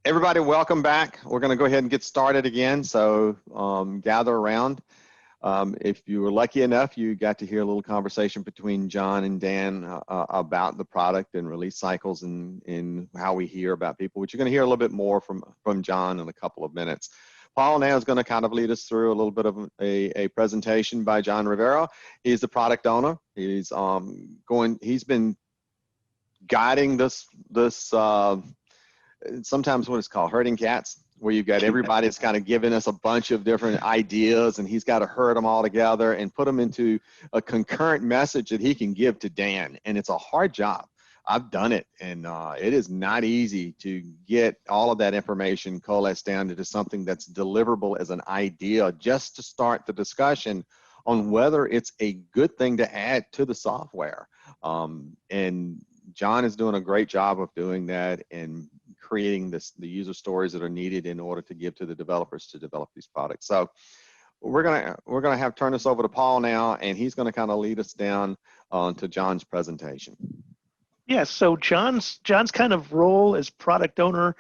Everybody, welcome back. We're going to go ahead and get started again. So gather around. If you were lucky enough, you got to hear a little conversation between John and Dan about the product and release cycles and how we hear about people, which you're going to hear a little bit more from John in a couple of minutes. Paul now is going to kind of lead us through a little bit of a presentation by Jon Rivera. He's the product owner. He's been guiding this sometimes what it's called herding cats, where you've got everybody that's kind of giving us a bunch of different ideas, and he's got to herd them all together and put them into a concurrent message that he can give to Dan. And it's a hard job. I've done it, and it is not easy to get all of that information coalesced down into something that's deliverable as an idea, just to start the discussion on whether it's a good thing to add to the software. And John is doing a great job of doing that and creating the user stories that are needed in order to give to the developers to develop these products. So we're gonna have turn this over to Paul now, and he's gonna kind of lead us down to John's presentation. Yeah, so John's kind of role as product owner,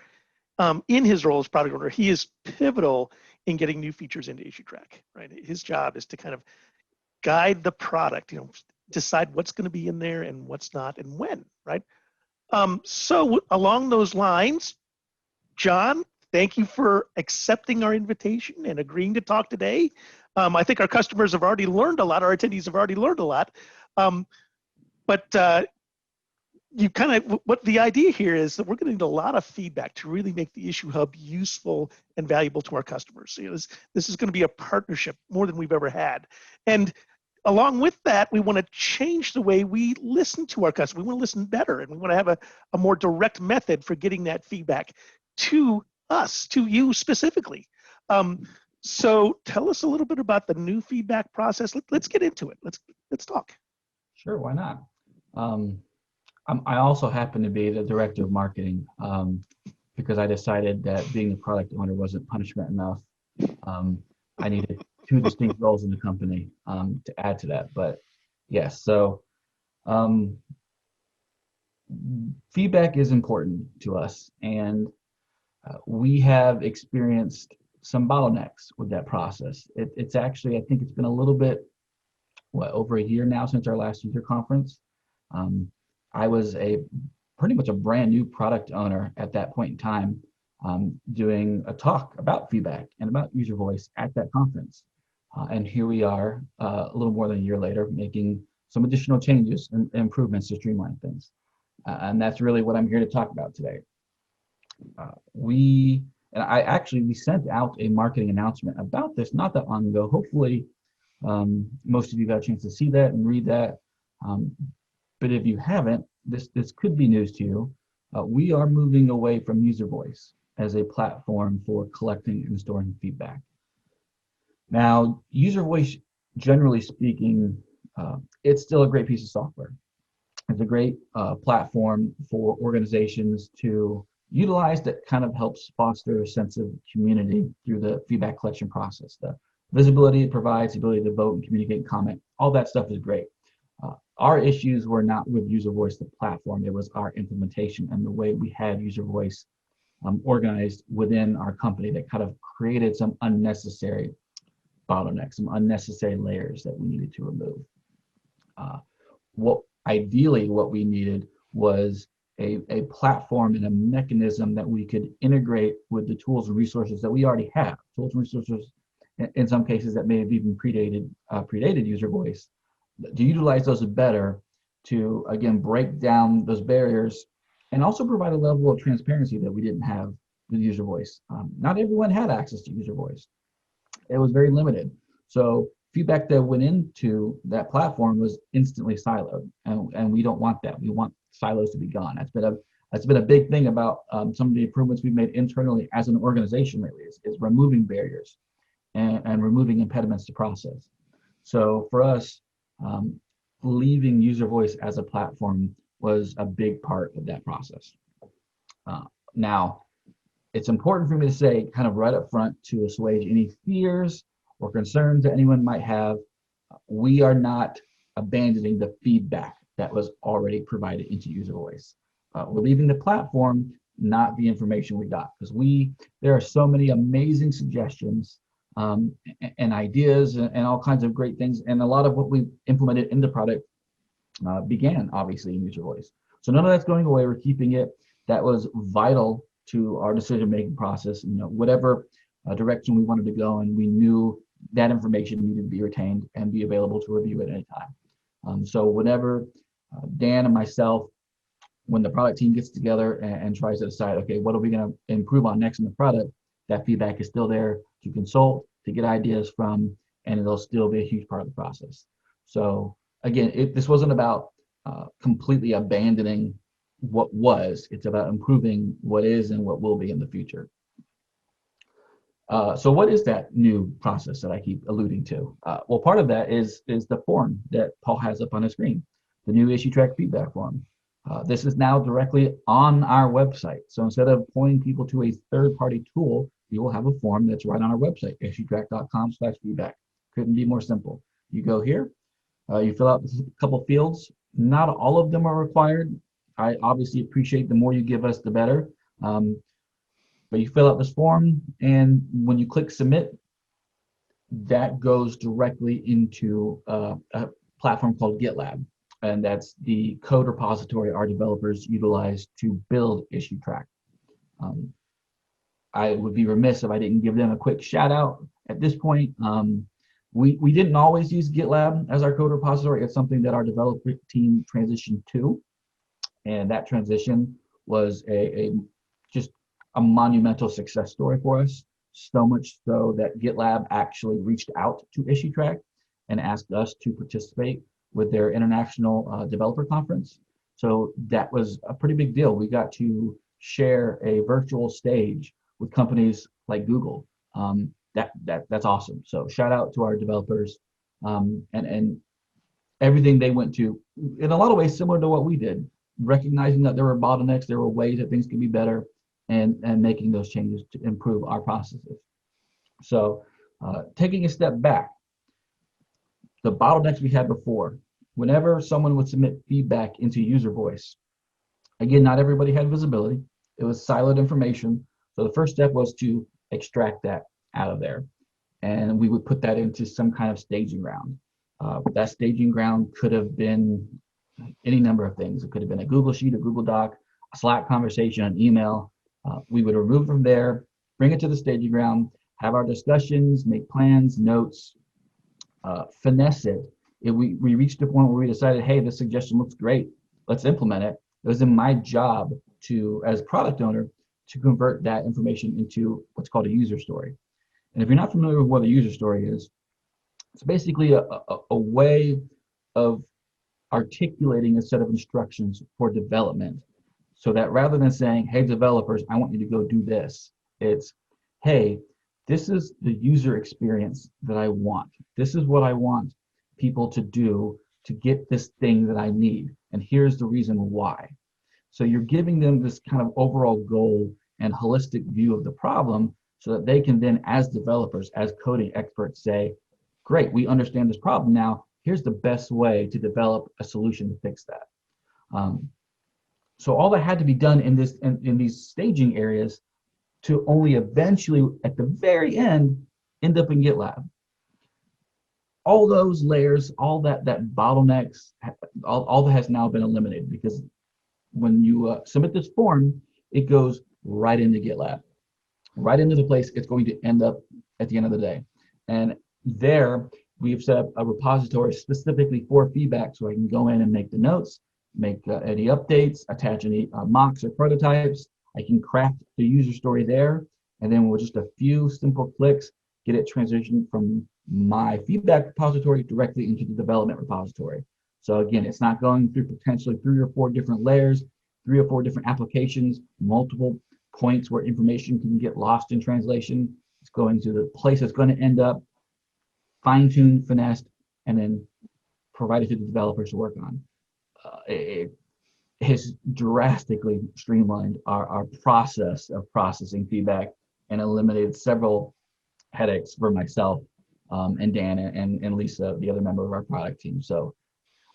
in his role as product owner, he is pivotal in getting new features into Issuetrak, right? His job is to kind of guide the product, decide what's going to be in there and what's not and when, right? So along those lines, John, thank you for accepting our invitation and agreeing to talk today. I think our customers have already learned a lot. Our attendees have already learned a lot. But you kind of, what the idea here is that we're going to need a lot of feedback to really make the Issue Hub useful and valuable to our customers. This is going to be a partnership more than we've ever had. And along with that, we want to change the way we listen to our customers. We want to listen better, and we want to have a more direct method for getting that feedback to us, to you specifically. So tell us a little bit about the new feedback process. Let's get into it. Let's talk. Sure, why not? I also happen to be the director of marketing because I decided that being a product owner wasn't punishment enough. I needed two distinct roles in the company to add to that. But yes, so feedback is important to us, and we have experienced some bottlenecks with that process. It's actually, I think it's been a little bit, over a year now since our last user conference. I was pretty much a brand new product owner at that point in time, doing a talk about feedback and about user voice at that conference. And here we are a little more than a year later, making some additional changes and improvements to streamline things. And that's really what I'm here to talk about today. We sent out a marketing announcement about this not that long ago. Hopefully, most of you got a chance to see that and read that. But if you haven't, this could be news to you. We are moving away from user voice as a platform for collecting and storing feedback. Now, user voice, generally speaking, it's still a great piece of software. It's a great platform for organizations to utilize that kind of helps foster a sense of community through the feedback collection process. The visibility it provides, the ability to vote and communicate and comment, all that stuff is great. Our issues were not with user voice, the platform. It was our implementation and the way we had user voice organized within our company that kind of created some unnecessary bottlenecks, some unnecessary layers that we needed to remove. What we needed was a platform and a mechanism that we could integrate with the tools and resources that we already have. Tools and resources, in some cases, that may have even predated user voice, to utilize those better to, again, break down those barriers and also provide a level of transparency that we didn't have with user voice. Not everyone had access to user voice. It was very limited. So feedback that went into that platform was instantly siloed, and we don't want that. We want silos to be gone. That's been a big thing about some of the improvements we've made internally as an organization lately is removing barriers and removing impediments to process. So for us, leaving user voice as a platform was a big part of that process. Now, it's important for me to say, kind of right up front, to assuage any fears or concerns that anyone might have, we are not abandoning the feedback that was already provided into user voice. We're leaving the platform not the information we got. Because there are so many amazing suggestions and ideas and all kinds of great things. And a lot of what we implemented in the product began obviously in user voice. So none of that's going away. We're keeping it. That was vital to our decision-making process. Whatever direction we wanted to go, and we knew that information needed to be retained and be available to review at any time. So whenever Dan and myself, when the product team gets together and tries to decide, okay, what are we going to improve on next in the product, that feedback is still there to consult, to get ideas from, and it'll still be a huge part of the process. So again, this wasn't about completely abandoning what was. It's about improving what is and what will be in the future. So what is that new process that I keep alluding to? Well, part of that is the form that Paul has up on his screen, the new Issuetrak feedback form. This is now directly on our website. So instead of pointing people to a third-party tool, you will have a form that's right on our website, issuetrak.com/feedback. Couldn't be more simple. You go here, you fill out a couple fields. Not all of them are required. I obviously appreciate the more you give us, the better. But you fill out this form, and when you click submit, that goes directly into a platform called GitLab. And that's the code repository our developers utilize to build Issuetrak. I would be remiss if I didn't give them a quick shout out at this point. We didn't always use GitLab as our code repository. It's something that our developer team transitioned to. And that transition was just a monumental success story for us. So much so that GitLab actually reached out to Issuetrak and asked us to participate with their international developer conference. So that was a pretty big deal. We got to share a virtual stage with companies like Google. That's awesome. So shout out to our developers and everything they went to, in a lot of ways similar to what we did, recognizing that there were bottlenecks, there were ways that things could be better, and making those changes to improve our processes. So taking a step back, the bottlenecks we had before, whenever someone would submit feedback into user voice, again, not everybody had visibility. It was siloed information. So the first step was to extract that out of there. And we would put that into some kind of staging ground. That staging ground could have been any number of things. It could have been a Google Sheet, a Google Doc, a Slack conversation, an email. We would remove from there, bring it to the staging ground, have our discussions, make plans, notes, finesse it. We reached a point where we decided, hey, this suggestion looks great. Let's implement it. It was in my job to, as product owner, to convert that information into what's called a user story. And if you're not familiar with what a user story is, it's basically a way of articulating a set of instructions for development, so that rather than saying, hey, developers, I want you to go do this, it's, hey, this is the user experience that I want. This is what I want people to do to get this thing that I need. And here's the reason why. So you're giving them this kind of overall goal and holistic view of the problem so that they can then, as developers, as coding experts, say, great, we understand this problem now. Here's the best way to develop a solution to fix that. So all that had to be done in these staging areas to only eventually, at the very end up in GitLab. All those layers, all that bottlenecks, all that has now been eliminated, because when you submit this form, it goes right into GitLab, right into the place it's going to end up at the end of the day. And there, we've set up a repository specifically for feedback, so I can go in and make the notes, make any updates, attach any mocks or prototypes. I can craft the user story there, and then with just a few simple clicks, get it transitioned from my feedback repository directly into the development repository. So again, it's not going through potentially 3 or 4 different layers, 3 or 4 different applications, multiple points where information can get lost in translation. It's going to the place it's going to end up, fine-tuned, finessed, and then provided to the developers to work on. It has drastically streamlined our process of processing feedback and eliminated several headaches for myself and Dan and Lisa, the other member of our product team. So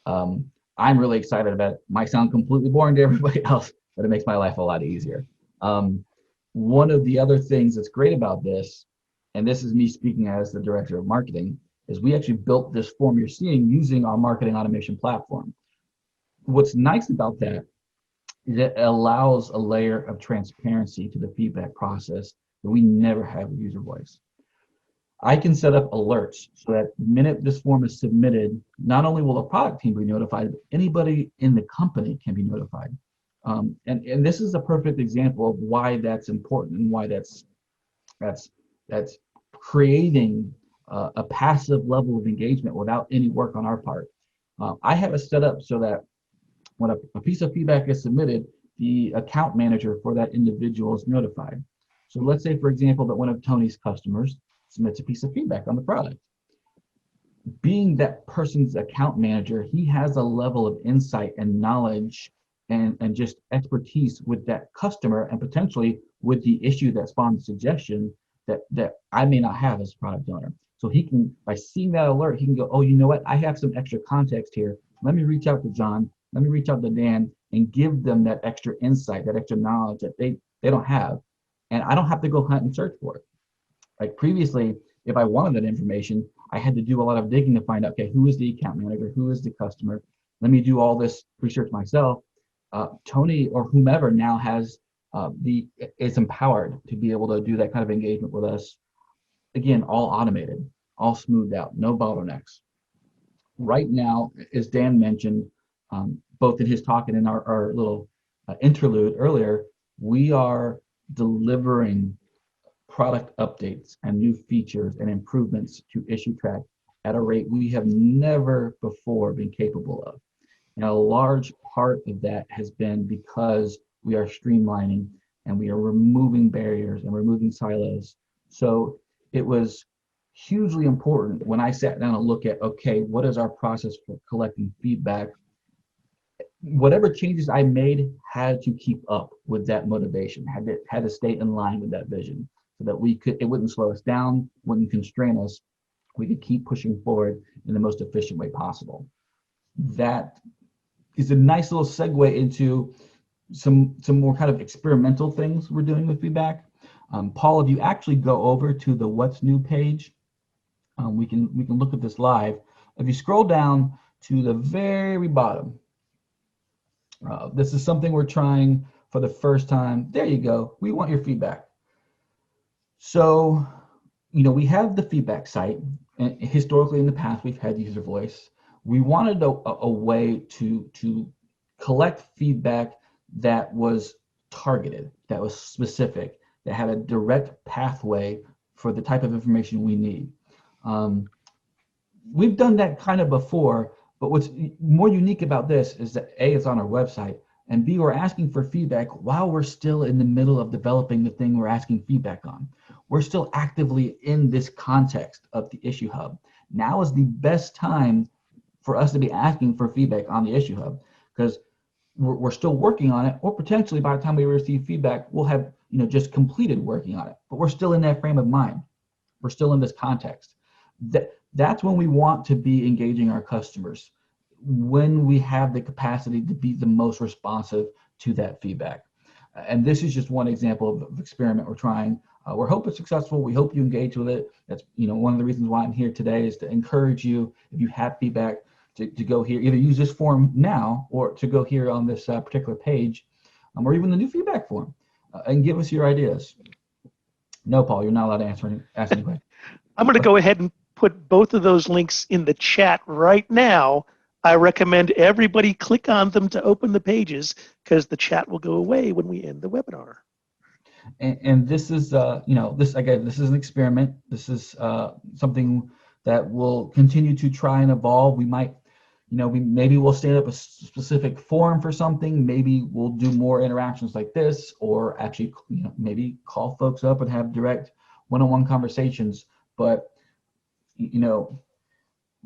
I'm really excited about it. Might sound completely boring to everybody else, but it makes my life a lot easier. One of the other things that's great about this, and this is me speaking as the director of marketing, is we actually built this form you're seeing using our marketing automation platform. What's nice about that is it allows a layer of transparency to the feedback process that we never have with user voice. I can set up alerts so that the minute this form is submitted, not only will the product team be notified, but anybody in the company can be notified. And this is a perfect example of why that's important and why that's creating a passive level of engagement without any work on our part. I have it set up so that when a piece of feedback is submitted, the account manager for that individual is notified. So let's say, for example, that one of Tony's customers submits a piece of feedback on the product. Being that person's account manager, he has a level of insight and knowledge and just expertise with that customer and potentially with the issue that spawned the suggestion that I may not have as a product owner. So he can, by seeing that alert, he can go, oh, you know what? I have some extra context here. Let me reach out to John. Let me reach out to Dan and give them that extra insight, that extra knowledge that they don't have. And I don't have to go hunt and search for it. Like previously, if I wanted that information, I had to do a lot of digging to find out, okay, who is the account manager? Who is the customer? Let me do all this research myself. Tony or whomever now has is empowered to be able to do that kind of engagement with us. Again, all automated, all smoothed out, no bottlenecks. Right now, as Dan mentioned, both in his talk and in our little interlude earlier, we are delivering product updates and new features and improvements to Issuetrak at a rate we have never before been capable of. And a large part of that has been because we are streamlining and we are removing barriers and removing silos. So it was hugely important when I sat down and look at, okay, what is our process for collecting feedback? Whatever changes I made had to keep up with that motivation, had to stay in line with that vision so that it wouldn't slow us down, wouldn't constrain us. We could keep pushing forward in the most efficient way possible. That is a nice little segue into some more kind of experimental things we're doing with feedback. Paul, if you actually go over to the What's New page, we can look at this live. If you scroll down to the very bottom, this is something we're trying for the first time. There you go. We want your feedback. So, we have the feedback site, and historically in the past we've had user voice. We wanted a way to collect feedback that was targeted, that was specific, that had a direct pathway for the type of information we need. We've done that kind of before, but what's more unique about this is that A, it's on our website, and B, we're asking for feedback while we're still in the middle of developing the thing we're asking feedback on. We're still actively in this context of the Issue Hub. Now is the best time for us to be asking for feedback on the Issue Hub, because we're still working on it, or potentially by the time we receive feedback, we'll have just completed working on it. But we're still in that frame of mind. We're still in this context. That's when we want to be engaging our customers, when we have the capacity to be the most responsive to that feedback. And this is just one example of experiment we're trying. We hope it's successful. We hope you engage with it. That's one of the reasons why I'm here today, is to encourage you, if you have feedback, to go here, either use this form now or to go here on this particular page, or even the new feedback form, and give us your ideas. No, Paul, you're not allowed to ask any questions. I'm going to go ahead and put both of those links in the chat right now. I recommend everybody click on them to open the pages, because the chat will go away when we end the webinar. And this is, this is an experiment. This is something that will continue to try and evolve. We might, maybe we'll stand up a specific forum for something. Maybe we'll do more interactions like this, or actually, maybe call folks up and have direct one-on-one conversations. But,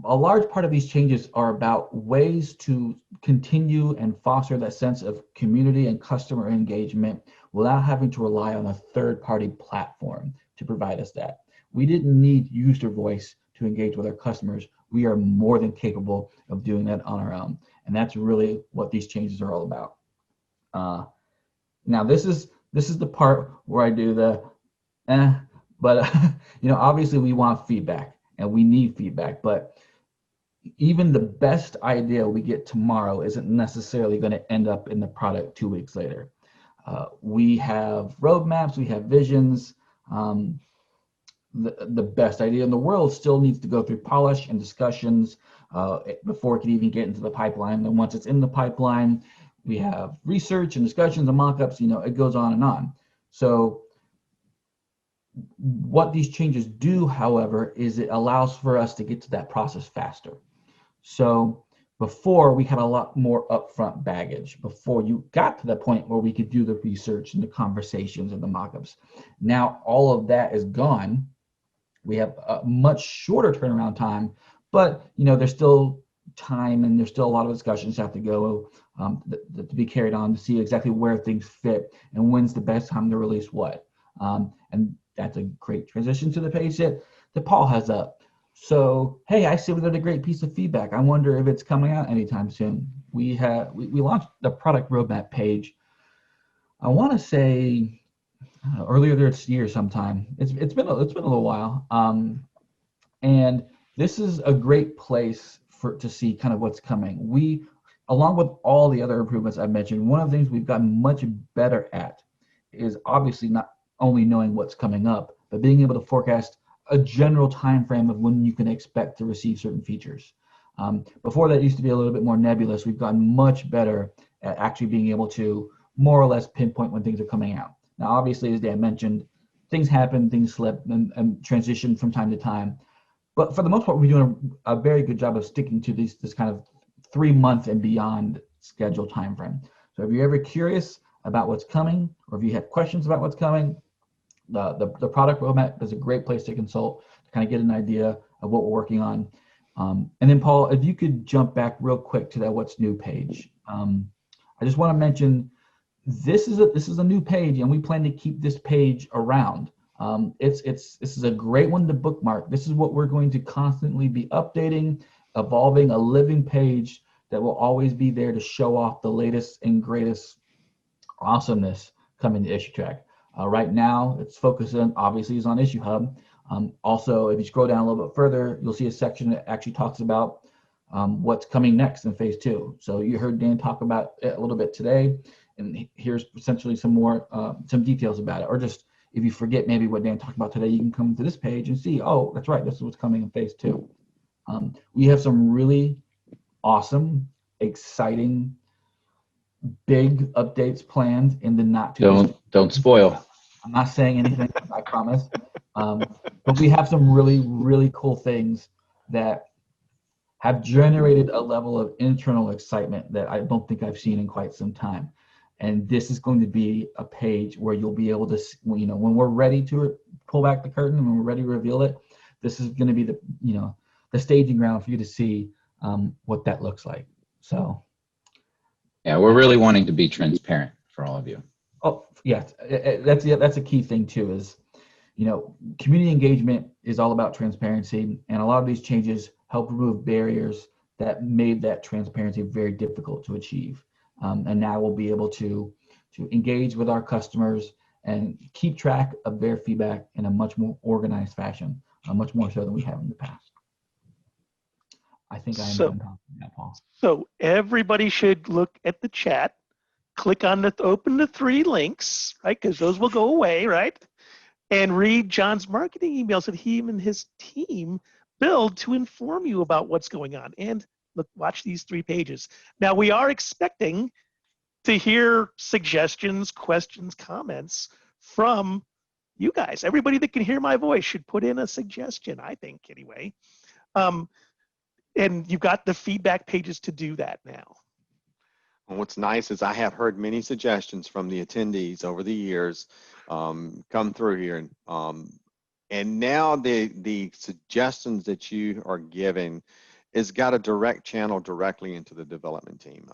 a large part of these changes are about ways to continue and foster that sense of community and customer engagement without having to rely on a third-party platform to provide us that. We didn't need user voice to engage with our customers. We are more than capable of doing that on our own. And that's really what these changes are all about. Now, this is this is the part where I do the, but obviously we want feedback and we need feedback, but even the best idea we get tomorrow isn't necessarily going to end up in the product 2 weeks later. We have roadmaps, we have visions. The best idea in the world still needs to go through polish and discussions before it can even get into the pipeline. And once it's in the pipeline, we have research and discussions and mock-ups, it goes on and on. So what these changes do, however, is it allows for us to get to that process faster. So before, we had a lot more upfront baggage before you got to the point where we could do the research and the conversations and the mock-ups. Now all of that is gone. We have a much shorter turnaround time, but there's still time and there's still a lot of discussions have to go to be carried on to see exactly where things fit and when's the best time to release what. And that's a great transition to the page that Paul has up. So, hey, I see we got a great piece of feedback. I wonder if it's coming out anytime soon. We launched the product roadmap page, I want to say earlier this year sometime. It's been a little while. And this is a great place to see kind of what's coming. We, along with all the other improvements I've mentioned, one of the things we've gotten much better at is obviously not only knowing what's coming up, but being able to forecast a general time frame of when you can expect to receive certain features. Before that used to be a little bit more nebulous. We've gotten much better at actually being able to more or less pinpoint when things are coming out. Now, obviously, as Dan mentioned, things happen, things slip, and transition from time to time. But for the most part, we're doing a very good job of sticking to this kind of 3-month and beyond schedule time frame. So if you're ever curious about what's coming, or if you have questions about what's coming, the product roadmap is a great place to consult to kind of get an idea of what we're working on. And then Paul, if you could jump back real quick to that what's new page. I just want to mention this is a new page, and we plan to keep this page around. This is a great one to bookmark. This is what we're going to constantly be updating, evolving, a living page that will always be there to show off the latest and greatest awesomeness coming to Issuetrak. Right now, it's focused on, obviously, is on Issue Hub. Also, if you scroll down a little bit further, you'll see a section that actually talks about what's coming next in phase 2. So you heard Dan talk about it a little bit today, and here's essentially some more some details about it. Or just if you forget maybe what Dan talked about today, you can come to this page and see, oh, that's right, this is what's coming in phase 2. We have some really awesome, exciting, big updates planned in the not too Don't spoil. I'm not saying anything, I promise. But we have some really, really cool things that have generated a level of internal excitement that I don't think I've seen in quite some time. And this is going to be a page where you'll be able to, when we're ready to pull back the curtain, when we're ready to reveal it, this is going to be the staging ground for you to see what that looks like. So. Yeah, we're really wanting to be transparent for all of you. Oh, yeah, that's a key thing too, is, community engagement is all about transparency, and a lot of these changes help remove barriers that made that transparency very difficult to achieve. And now we'll be able to engage with our customers and keep track of their feedback in a much more organized fashion, much more so than we have in the past. I think I am done talking that, Paul. So everybody should look at the chat, click on open the 3 links, right? Because those will go away, right? And read John's marketing emails that he and his team build to inform you about what's going on. And look, watch these 3 pages. Now, we are expecting to hear suggestions, questions, comments from you guys. Everybody that can hear my voice should put in a suggestion, I think, anyway. And you've got the feedback pages to do that now. And what's nice is I have heard many suggestions from the attendees over the years come through here. And now the suggestions that you are giving has got a direct channel directly into the development team.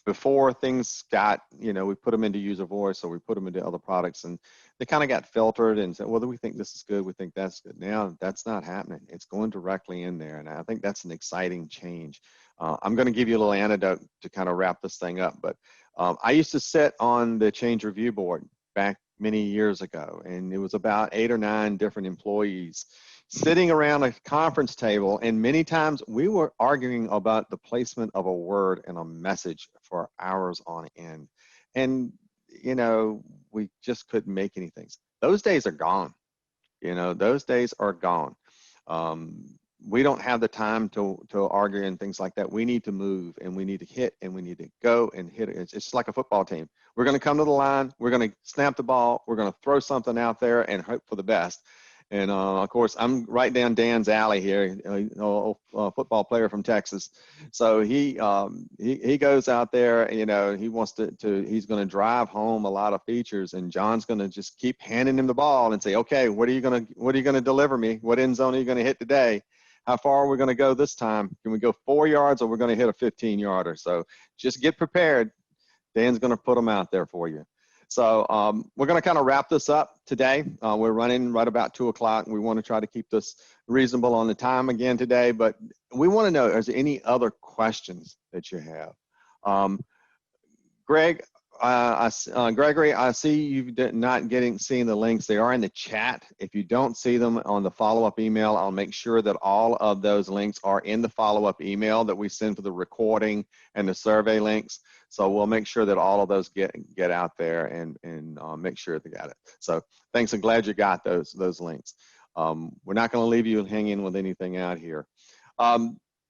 Before things got, we put them into user voice, or we put them into other products, and they kind of got filtered and said, well, we think this is good, we think that's good. Now that's not happening. It's going directly in there, and I think that's an exciting change. I'm going to give you a little anecdote to kind of wrap this thing up, but I used to sit on the change review board back many years ago, and it was about 8 or 9 different employees sitting around a conference table, and many times we were arguing about the placement of a word in a message for hours on end. And, you know, we just couldn't make anything. Those days are gone. You know, those days are gone. We don't have the time to argue and things like that. We need to move, and we need to hit, and we need to go and hit it. It's just like a football team. We're going to come to the line. We're going to snap the ball. We're going to throw something out there and hope for the best. And of course, I'm right down Dan's alley here, a football player from Texas. So he goes out there, you know, he wants he's going to drive home a lot of features, and John's going to just keep handing him the ball and say, okay, what are you going to deliver me? What end zone are you going to hit today? How far are we going to go this time? Can we go 4 yards, or we're going to hit a 15-yarder? So just get prepared. Dan's going to put them out there for you. So we're going to kind of wrap this up today. We're running right about 2 o'clock. We want to try to keep this reasonable on the time again today, but we want to know, is there any other questions that you have? Greg, Gregory, I see you've not seen the links. They are in the chat. If you don't see them on the follow-up email, I'll make sure that all of those links are in the follow-up email that we send for the recording and the survey links. So we'll make sure that all of those get out there and make sure they got it. So thanks. I'm glad you got those links. We're not going to leave you hanging with anything out here.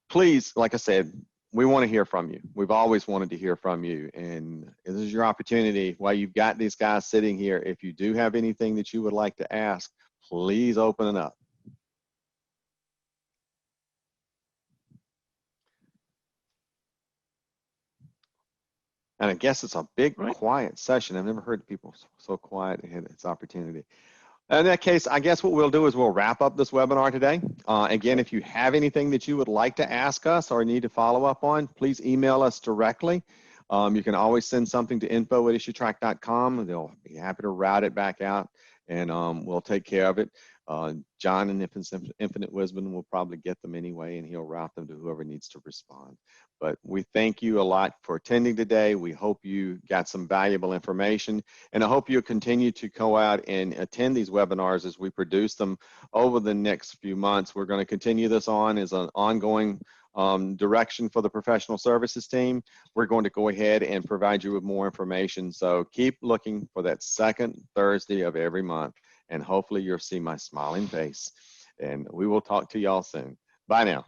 Please, like I said, we want to hear from you. We've always wanted to hear from you, and this is your opportunity. While you've got these guys sitting here, if you do have anything that you would like to ask, please open it up. And I guess it's a big, quiet session. I've never heard people so quiet and had this opportunity. In that case, I guess what we'll do is we'll wrap up this webinar today. Again, if you have anything that you would like to ask us or need to follow up on, please email us directly. You can always send something to info@issuetrak.com. They'll be happy to route it back out, and we'll take care of it. John in Infinite Wisdom will probably get them anyway, and he'll route them to whoever needs to respond. But we thank you a lot for attending today. We hope you got some valuable information, and I hope you'll continue to go out and attend these webinars as we produce them over the next few months. We're going to continue this on as an ongoing direction for the professional services team. We're going to go ahead and provide you with more information. So keep looking for that second Thursday of every month, and hopefully you'll see my smiling face. And we will talk to y'all soon. Bye now.